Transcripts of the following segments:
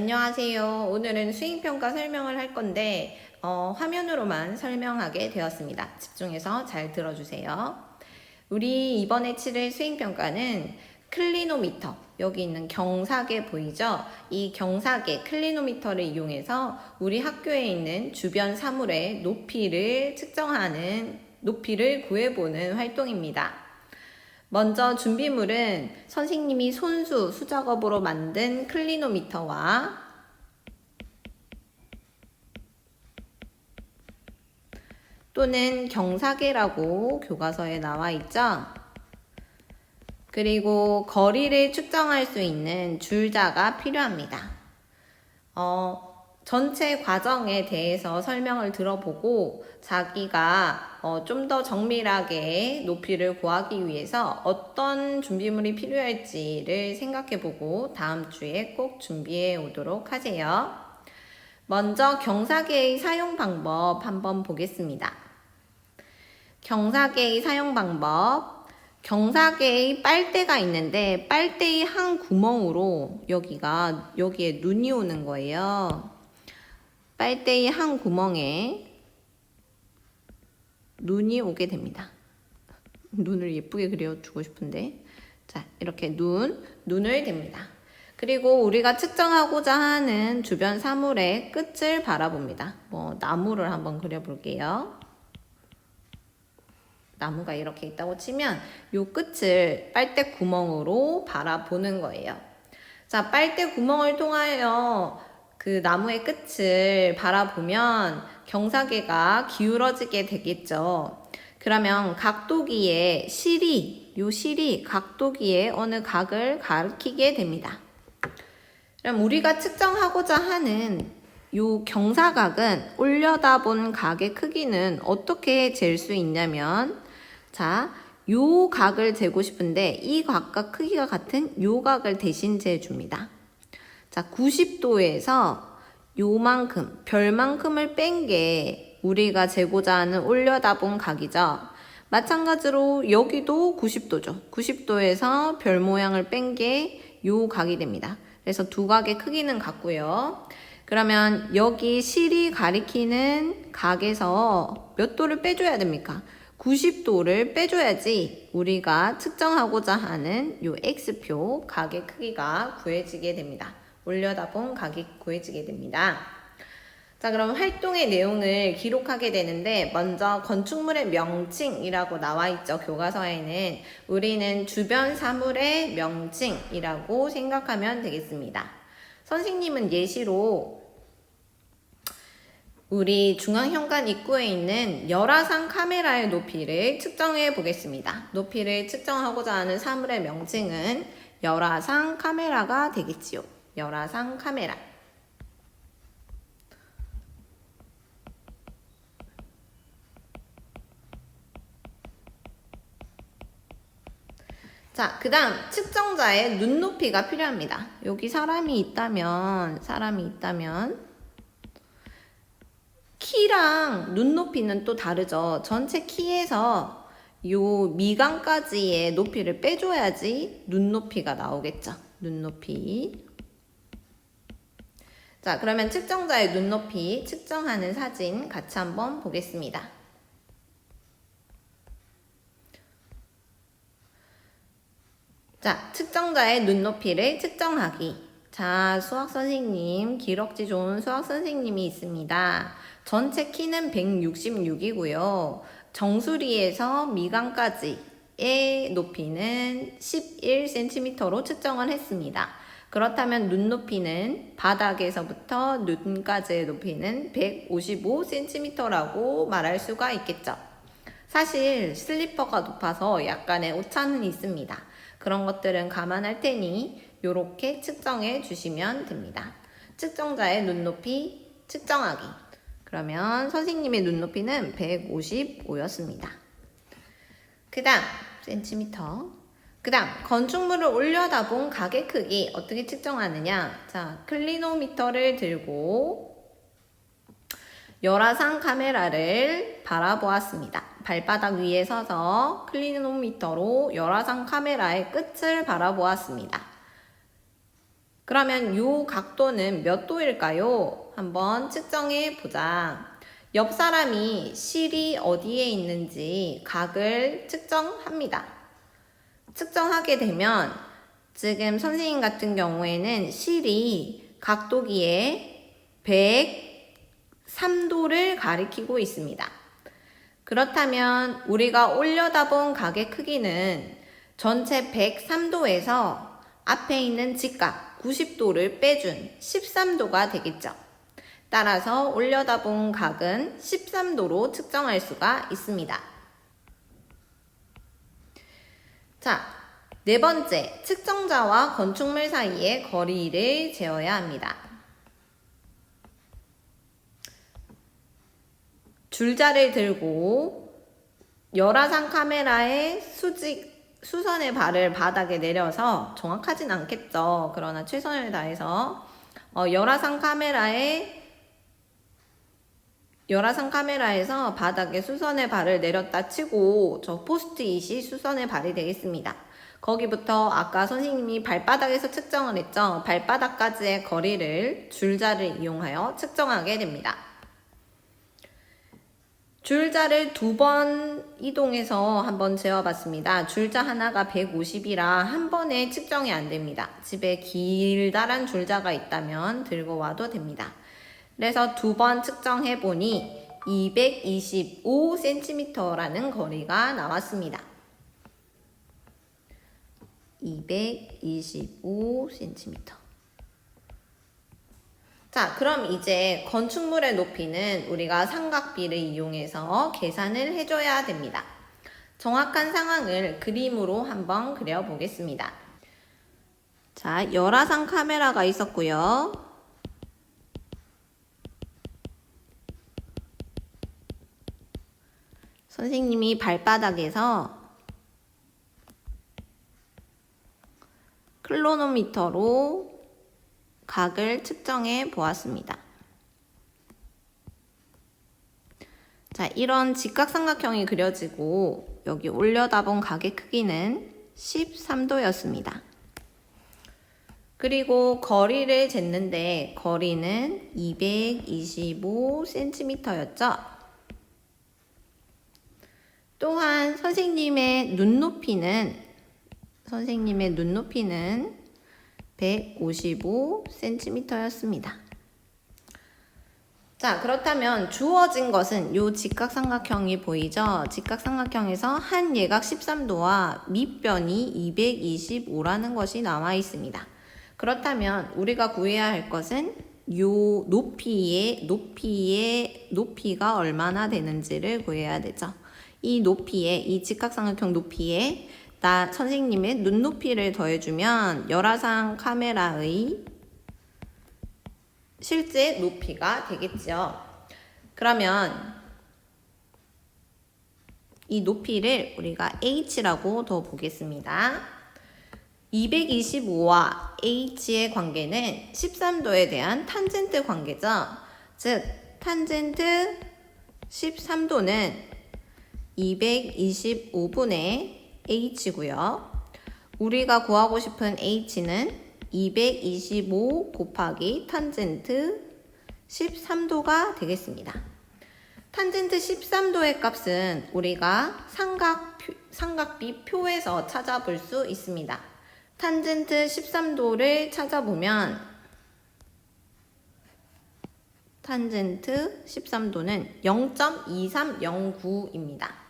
안녕하세요. 오늘은 수행평가 설명을 할 건데 화면으로만 설명하게 되었습니다. 집중해서 잘 들어주세요. 우리 이번에 치를 수행평가는 클리노미터, 여기 있는 경사계 보이죠? 이 경사계 클리노미터를 이용해서 우리 학교에 있는 주변 사물의 높이를 측정하는, 높이를 구해보는 활동입니다. 먼저 준비물은 선생님이 손수 수작업으로 만든 클리노미터와 또는 경사계라고 교과서에 나와 있죠. 그리고 거리를 측정할 수 있는 줄자가 필요합니다. 전체 과정에 대해서 설명을 들어보고 자기가 좀 더 정밀하게 높이를 구하기 위해서 어떤 준비물이 필요할지를 생각해보고 다음 주에 꼭 준비해 오도록 하세요. 먼저 경사계의 사용 방법 한번 보겠습니다. 경사계의 사용 방법. 경사계의 빨대가 있는데 빨대의 한 구멍으로 여기에 눈이 오는 거예요. 빨대의 한 구멍에 눈이 오게 됩니다. 눈을 예쁘게 그려주고 싶은데, 자, 이렇게 눈을 댑니다. 그리고 우리가 측정하고자 하는 주변 사물의 끝을 바라봅니다. 나무를 한번 그려볼게요. 나무가 이렇게 있다고 치면 요 끝을 빨대 구멍으로 바라보는 거예요. 자, 빨대 구멍을 통하여 그 나무의 끝을 바라보면 경사계가 기울어지게 되겠죠. 그러면 각도기의 실이 각도기의 어느 각을 가리키게 됩니다. 그럼 우리가 측정하고자 하는 요 경사각은 올려다본 각의 크기는 어떻게 잴 수 있냐면, 자, 요 각을 재고 싶은데 이 각과 크기가 같은 요 각을 대신 재줍니다. 자, 90도에서 요만큼, 별만큼을 뺀 게 우리가 재고자 하는 올려다본 각이죠. 마찬가지로 여기도 90도죠. 90도에서 별 모양을 뺀 게 요 각이 됩니다. 그래서 두 각의 크기는 같고요. 그러면 여기 실이 가리키는 각에서 몇 도를 빼줘야 됩니까? 90도를 빼줘야지 우리가 측정하고자 하는 요 X표 각의 크기가 구해지게 됩니다. 올려다본 각이 구해지게 됩니다. 자, 그럼 활동의 내용을 기록하게 되는데 먼저 건축물의 명칭이라고 나와 있죠. 교과서에는 우리는 주변 사물의 명칭이라고 생각하면 되겠습니다. 선생님은 예시로 우리 중앙현관 입구에 있는 열화상 카메라의 높이를 측정해 보겠습니다. 높이를 측정하고자 하는 사물의 명칭은 열화상 카메라가 되겠지요. 열화상 카메라. 자, 그 다음 측정자의 눈높이가 필요합니다. 여기 사람이 있다면 키랑 눈높이는 또 다르죠. 전체 키에서 요 미간까지의 높이를 빼줘야지 눈높이가 나오겠죠. 눈높이. 자, 그러면 측정자의 눈높이 측정하는 사진 같이 한번 보겠습니다. 자, 측정자의 눈높이를 측정하기. 자, 수학선생님, 기럭지 좋은 수학선생님이 있습니다. 전체 키는 166이고요. 정수리에서 미간까지의 높이는 11cm로 측정을 했습니다. 그렇다면 눈높이는 바닥에서부터 눈까지의 높이는 155cm라고 말할 수가 있겠죠. 사실 슬리퍼가 높아서 약간의 오차는 있습니다. 그런 것들은 감안할 테니 이렇게 측정해 주시면 됩니다. 측정자의 눈높이 측정하기. 그러면 선생님의 눈높이는 155였습니다. 그 다음 센티미터. 그 다음 건축물을 올려다본 각의 크기 어떻게 측정하느냐. 자, 클리노미터를 들고 열화상 카메라를 바라보았습니다. 발바닥 위에 서서 클리노미터로 열화상 카메라의 끝을 바라보았습니다. 그러면 요 각도는 몇 도일까요? 한번 측정해 보자. 옆 사람이 실이 어디에 있는지 각을 측정합니다. 측정하게 되면 지금 선생님 같은 경우에는 실이 각도기에 103도를 가리키고 있습니다. 그렇다면 우리가 올려다본 각의 크기는 전체 103도에서 앞에 있는 직각 90도를 빼준 13도가 되겠죠. 따라서 올려다본 각은 13도로 측정할 수가 있습니다. 자, 네 번째, 측정자와 건축물 사이의 거리를 재어야 합니다. 줄자를 들고 열화상 카메라의 수선의 발을 바닥에 내려서, 정확하진 않겠죠. 그러나 최선을 다해서 열화상 카메라에서 바닥에 수선의 발을 내렸다 치고 저 포스트잇이 수선의 발이 되겠습니다. 거기부터 아까 선생님이 발바닥에서 측정을 했죠. 발바닥까지의 거리를 줄자를 이용하여 측정하게 됩니다. 줄자를 2번 이동해서 한번 재어봤습니다. 줄자 하나가 150이라 한 번에 측정이 안 됩니다. 집에 길다란 줄자가 있다면 들고 와도 됩니다. 그래서 2번 측정해 보니 225cm라는 거리가 나왔습니다. 225cm. 자, 그럼 이제 건축물의 높이는 우리가 삼각비를 이용해서 계산을 해줘야 됩니다. 정확한 상황을 그림으로 한번 그려보겠습니다. 자, 열화상 카메라가 있었고요. 선생님이 발바닥에서 클로노미터로 각을 측정해 보았습니다. 자, 이런 직각삼각형이 그려지고 여기 올려다본 각의 크기는 13도였습니다. 그리고 거리를 쟀는데 거리는 225cm였죠. 또한 선생님의 눈높이는 155cm였습니다. 자, 그렇다면 주어진 것은 이 직각삼각형이 보이죠? 직각삼각형에서 한 예각 13도와 밑변이 225라는 것이 나와 있습니다. 그렇다면 우리가 구해야 할 것은 이 높이가 얼마나 되는지를 구해야 되죠. 이 직각삼각형 높이에 선생님의 눈높이를 더해주면 열화상 카메라의 실제 높이가 되겠죠. 그러면 이 높이를 우리가 h라고 더 보겠습니다. 225와 h의 관계는 13도에 대한 탄젠트 관계죠. 즉, 탄젠트 13도는 225분의 h고요. 우리가 구하고 싶은 h는 225 곱하기 탄젠트 13도가 되겠습니다. 탄젠트 13도의 값은 우리가 삼각비 표에서 찾아볼 수 있습니다. 탄젠트 13도를 찾아보면 탄젠트 13도는 0.2309입니다.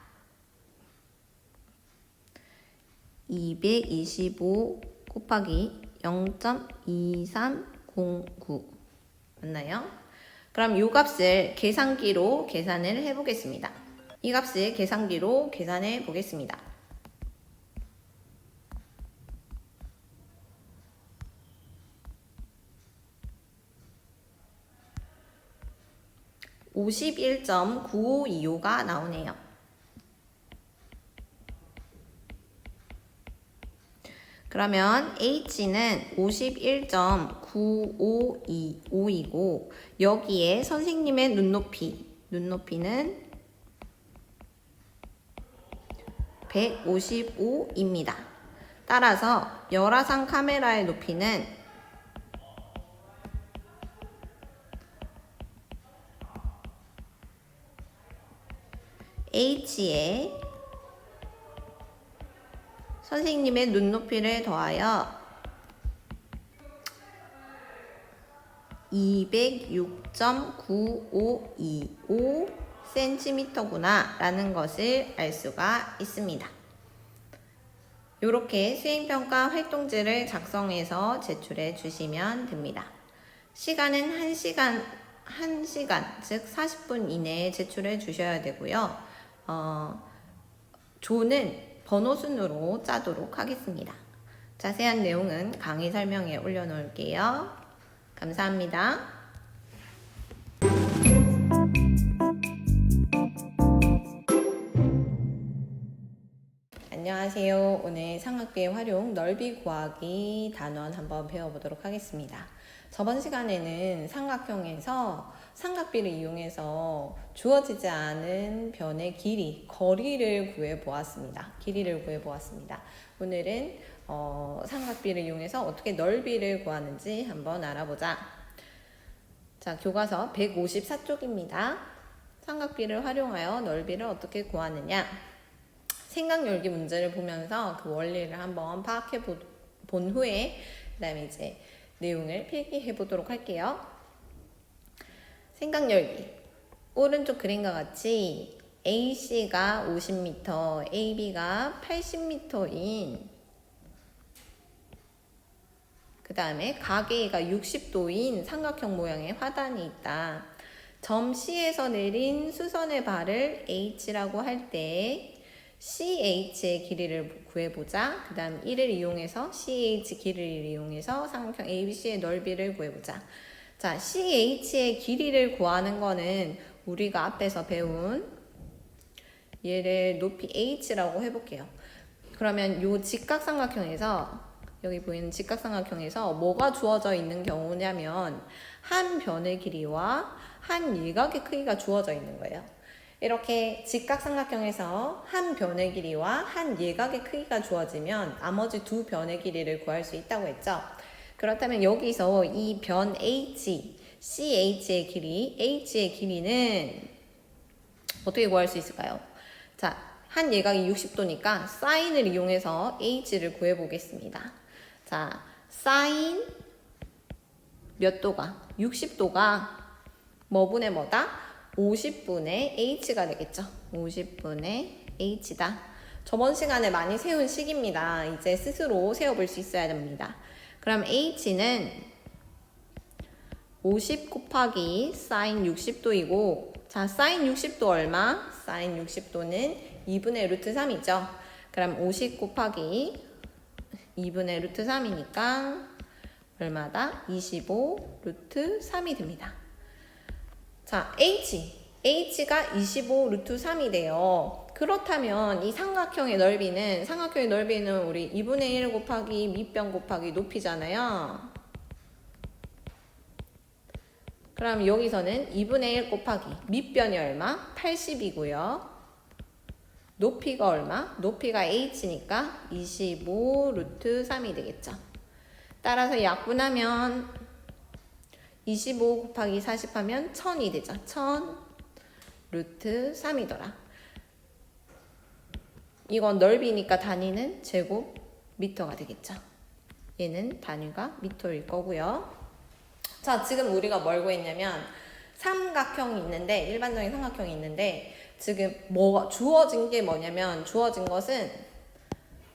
225 곱하기 0.2309 맞나요? 그럼 이 값을 계산기로 계산을 해보겠습니다. 이 값을 계산기로 계산해 보겠습니다. 51.9525가 나오네요. 그러면 H는 51.9525이고 여기에 선생님의 눈높이는 155입니다. 따라서 열화상 카메라의 높이는 h에 선생님의 눈높이를 더하여 206.9525cm구나 라는 것을 알 수가 있습니다. 이렇게 수행평가 활동지를 작성해서 제출해 주시면 됩니다. 시간은 1시간, 즉 40분 이내에 제출해 주셔야 되고요. 조는 번호 순으로 짜도록 하겠습니다. 자세한 내용은 강의 설명에 올려놓을게요. 감사합니다. 안녕하세요. 오늘 삼각비의 활용 넓이 구하기 단원 한번 배워보도록 하겠습니다. 저번 시간에는 삼각형에서 삼각비를 이용해서 주어지지 않은 변의 길이, 거리를 구해보았습니다. 오늘은 삼각비를 이용해서 어떻게 넓이를 구하는지 한번 알아보자. 자, 교과서 154쪽입니다. 삼각비를 활용하여 넓이를 어떻게 구하느냐. 생각 열기 문제를 보면서 그 원리를 한번 파악해 본 후에 그 다음에 이제 내용을 필기해 보도록 할게요. 생각 열기. 오른쪽 그림과 같이 AC가 50m, AB가 80m인 그 다음에 각 A가 60도인 삼각형 모양의 화단이 있다. 점 C에서 내린 수선의 발을 H라고 할 때 CH의 길이를 구해보자. 그 다음 1을 이용해서 CH 길이를 이용해서 삼각형 ABC의 넓이를 구해보자. 자, CH의 길이를 구하는 거는 우리가 앞에서 배운 얘를 높이 H라고 해볼게요. 그러면 요 직각삼각형에서 여기 보이는 직각삼각형에서 뭐가 주어져 있는 경우냐면 한 변의 길이와 한 일각의 크기가 주어져 있는 거예요. 이렇게 직각삼각형에서 한 변의 길이와 한 일각의 크기가 주어지면 나머지 두 변의 길이를 구할 수 있다고 했죠. 그렇다면 여기서 이 변 H, CH의 길이, H의 길이는 어떻게 구할 수 있을까요? 자, 한 일각이 60도니까 사인을 이용해서 H를 구해보겠습니다. 자, 사인 몇 도가? 60도가 뭐분의 뭐다? 50분의 H가 되겠죠. 50분의 H다. 저번 시간에 많이 세운 식입니다. 이제 스스로 세워볼 수 있어야 됩니다. 그럼 H는 50 곱하기 사인 60도이고 자, 사인 60도 얼마? 사인 60도는 2분의 루트 3이죠. 그럼 50 곱하기 2분의 루트 3이니까 얼마다? 25 루트 3이 됩니다. 자, H가 25 루트 3이 돼요. 그렇다면 이 삼각형의 넓이는 우리 2분의 1 곱하기 밑변 곱하기 높이잖아요. 그럼 여기서는 2분의 1 곱하기 밑변이 얼마? 80이고요. 높이가 얼마? 높이가 H니까 25 루트 3이 되겠죠. 따라서 약분하면 25 곱하기 40 하면 1000이 되죠. 1000 루트 3이더라. 이건 넓이니까 단위는 제곱미터가 되겠죠. 얘는 단위가 미터일 거고요. 자, 지금 우리가 뭘 구했냐면 삼각형이 있는데 일반적인 삼각형이 있는데 지금 뭐가 주어진 게 뭐냐면 주어진 것은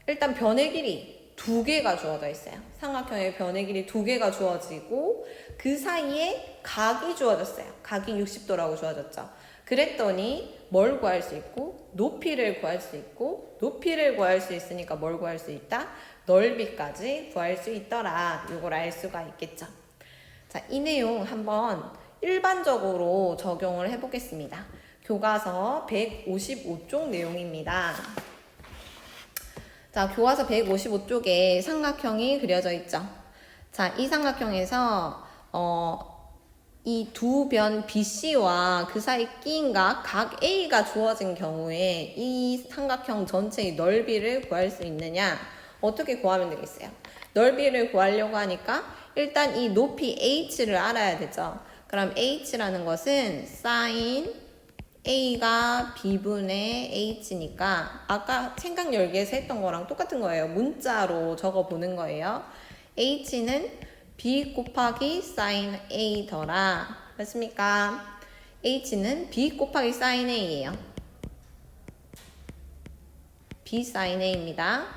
일단 변의 길이 2개가 주어져 있어요. 삼각형의 변의 길이 2개가 주어지고 그 사이에 각이 주어졌어요. 각이 60도라고 주어졌죠. 그랬더니 뭘 구할 수 있고 높이를 구할 수 있고 높이를 구할 수 있으니까 뭘 구할 수 있다? 넓이까지 구할 수 있더라. 이걸 알 수가 있겠죠. 자, 이 내용 한번 일반적으로 적용을 해보겠습니다. 교과서 155쪽 내용입니다. 자, 교과서 155쪽에 삼각형이 그려져 있죠. 자, 이 삼각형에서 이 두 변 BC와 그 사이 끼인 각 A가 주어진 경우에 이 삼각형 전체의 넓이를 구할 수 있느냐? 어떻게 구하면 되겠어요? 넓이를 구하려고 하니까 일단 이 높이 H를 알아야 되죠. 그럼 H라는 것은 sin A가 B분의 H니까 아까 생각 열기에서 했던 거랑 똑같은 거예요. 문자로 적어 보는 거예요. H는 B 곱하기 sin A 더라. 맞습니까? H는 B 곱하기 sin A예요. B sin A입니다.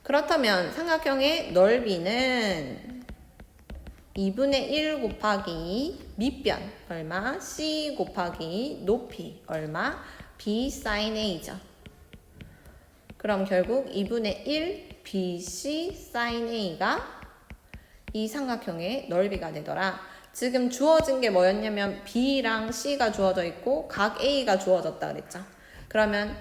그렇다면 삼각형의 넓이는 2분의 1 곱하기 밑변 얼마? C 곱하기 높이 얼마? B sin A죠. 그럼 결국 2분의 1 BC sin A가 이 삼각형의 넓이가 되더라. 지금 주어진 게 뭐였냐면 B랑 C가 주어져 있고 각 A가 주어졌다 그랬죠. 그러면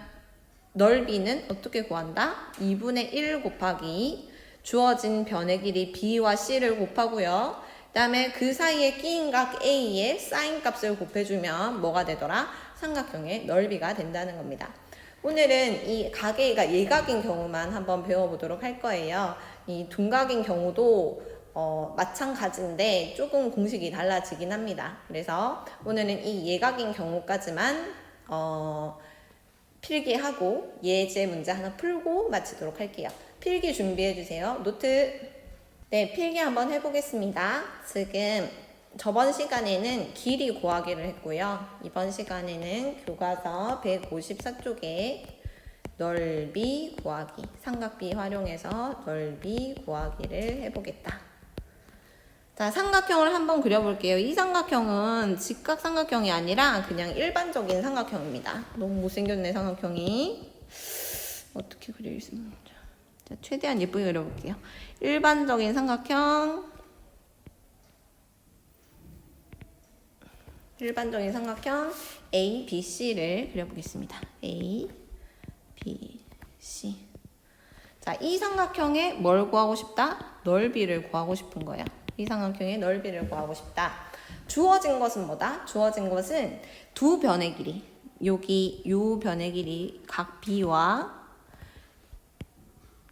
넓이는 어떻게 구한다? 2분의 1 곱하기 주어진 변의 길이 B와 C를 곱하고요. 그 다음에 그 사이에 끼인 각 A의 사인 값을 곱해주면 뭐가 되더라? 삼각형의 넓이가 된다는 겁니다. 오늘은 이 각 A가 예각인 경우만 한번 배워보도록 할 거예요. 이 둔각인 경우도 마찬가지인데 조금 공식이 달라지긴 합니다. 그래서 오늘은 이 예각인 경우까지만 필기하고 예제 문제 하나 풀고 마치도록 할게요. 필기 준비해주세요. 노트. 네, 필기 한번 해보겠습니다. 지금 저번 시간에는 길이 구하기를 했고요. 이번 시간에는 교과서 154쪽에 넓이 구하기, 삼각비 활용해서 넓이 구하기를 해보겠다. 자, 삼각형을 한번 그려볼게요. 이 삼각형은 직각 삼각형이 아니라 그냥 일반적인 삼각형입니다. 너무 못생겼네, 삼각형이. 어떻게 그릴 수 있는지. 자, 최대한 예쁘게 그려볼게요. 일반적인 삼각형. 일반적인 삼각형 A, B, C를 그려보겠습니다. A, B, C. 자, 이 삼각형에 뭘 구하고 싶다? 넓이를 구하고 싶은 거예요. 이 삼각형의 넓이를 구하고 싶다. 주어진 것은 뭐다? 주어진 것은 두 변의 길이. 여기 요 변의 길이 각 B와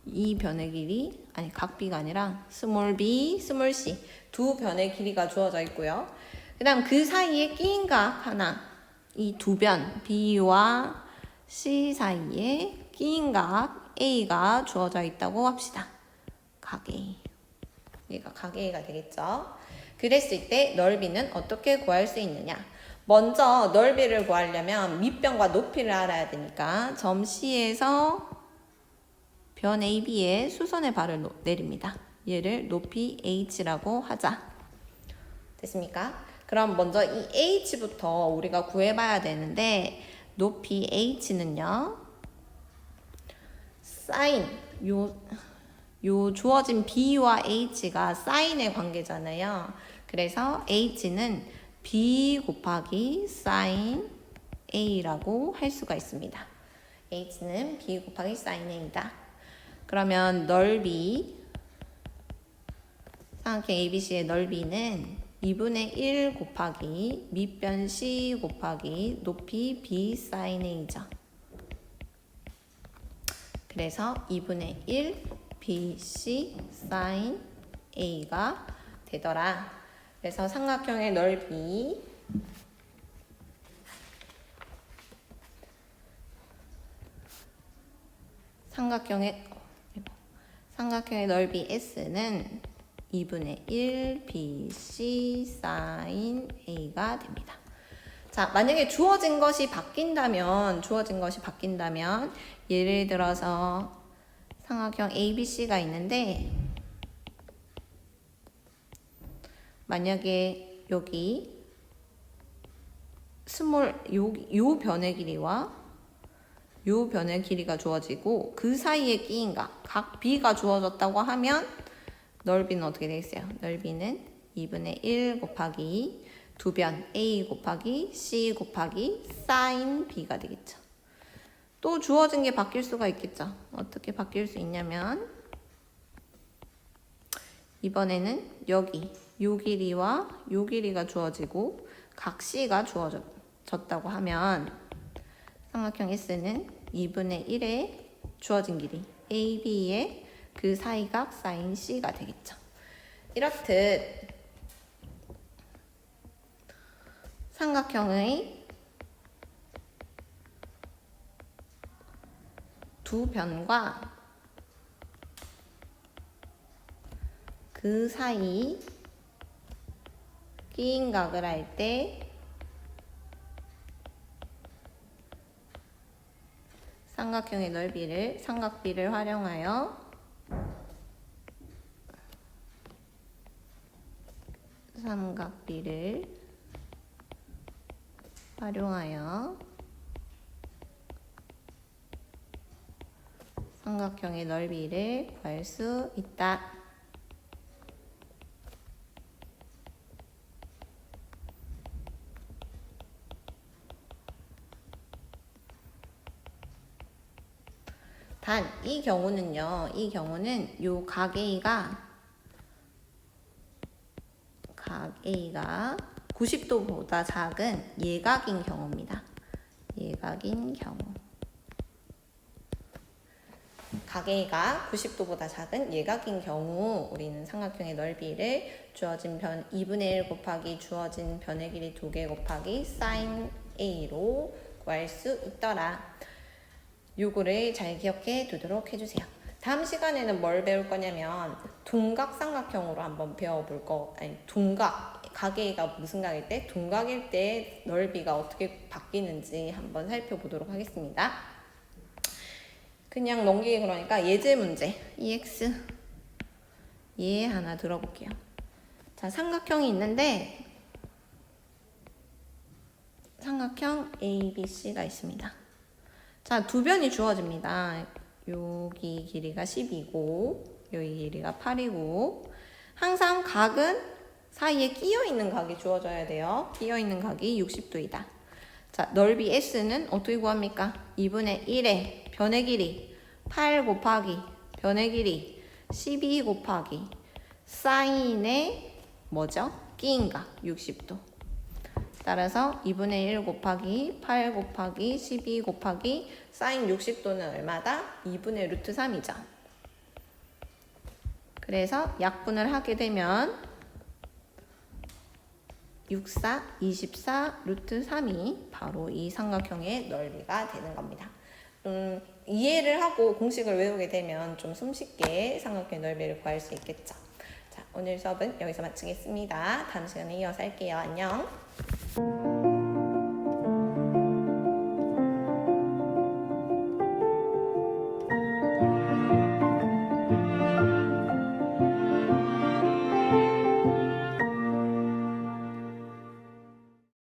이 변의 길이 각 B가 아니라 스몰 b, 스몰 c 두 변의 길이가 주어져 있고요. 그 다음 그 사이에 끼인 각 하나, 이 두 변 B와 C 사이에 끼인 각 A가 주어져 있다고 합시다. 각 A. 얘가 각 A가 되겠죠. 그랬을 때 넓이는 어떻게 구할 수 있느냐? 먼저 넓이를 구하려면 밑변과 높이를 알아야 되니까 점 C에서 변 AB에 수선의 발을 내립니다. 얘를 높이 H라고 하자. 됐습니까? 그럼 먼저 이 H부터 우리가 구해봐야 되는데 높이 H는요. 사인 요 주어진 B와 H가 사인의 관계잖아요. 그래서 H는 B 곱하기 사인 A라고 할 수가 있습니다. H는 B 곱하기 사인 A다. 그러면 넓이, 삼각형 ABC의 넓이는 2분의 1 곱하기 밑변 C 곱하기 높이 B 사인 A죠. 그래서 2분의 1 BC 사인 A가 되더라. 그래서 삼각형의 넓이 삼각형의 넓이 S는 2분의 1 BC 사인 A가 됩니다. 자, 만약에 주어진 것이 바뀐다면 예를 들어서 삼각형 ABC가 있는데 만약에 여기 요 변의 길이와 요 변의 길이가 주어지고 그 사이에 끼인 각 B가 주어졌다고 하면 넓이는 어떻게 되겠어요? 넓이는 2분의 1 곱하기 두 변 A 곱하기 C 곱하기 사인 B가 되겠죠. 또 주어진 게 바뀔 수가 있겠죠. 어떻게 바뀔 수 있냐면 이번에는 여기 요 길이와 요 길이가 주어지고 각 C가 주어졌다고 하면 삼각형 S는 2분의 1의 주어진 길이 AB의 그 사이각 사인 C가 되겠죠. 이렇듯 삼각형의 두 변과 그 사이 끼인 각을 할 때 삼각형의 넓이를 삼각비를 활용하여 삼각형의 넓이를 구할 수 있다. 단 이 경우는 요 각 A가 90도보다 작은 예각인 경우입니다. 예각인 경우. 각 A가 90도보다 작은 예각인 경우 우리는 삼각형의 넓이를 주어진 변 2분의 1 곱하기 주어진 변의 길이 2개 곱하기 sin A로 구할 수 있더라. 요거를 잘 기억해 두도록 해주세요. 다음 시간에는 뭘 배울 거냐면 둔각삼각형으로 한번 배워볼 거. 각 A가 무슨 각일 때? 둔각일 때 넓이가 어떻게 바뀌는지 한번 살펴보도록 하겠습니다. 그냥 넘기기 그러니까 예제 문제 EX 예 하나 들어볼게요. 자, 삼각형이 있는데 삼각형 ABC가 있습니다. 자, 두 변이 주어집니다. 여기 길이가 10이고 여기 길이가 8이고 항상 각은 사이에 끼어있는 각이 주어져야 돼요. 끼어있는 각이 60도이다. 자, 넓이 S는 어떻게 구합니까? 2분의 1의 변의 길이 8 곱하기 변의 길이 12 곱하기 사인의 뭐죠? 끼인 각 60도. 따라서 2분의 1 곱하기 8 곱하기 12 곱하기 사인 60도는 얼마다? 2분의 루트 3이죠. 그래서 약분을 하게 되면 64, 24 루트 3이 바로 이 삼각형의 넓이가 되는 겁니다. 이해를 하고 공식을 외우게 되면 좀 숨쉽게 삼각형의 넓이를 구할 수 있겠죠. 자, 오늘 수업은 여기서 마치겠습니다. 다음 시간에 이어서 할게요. 안녕.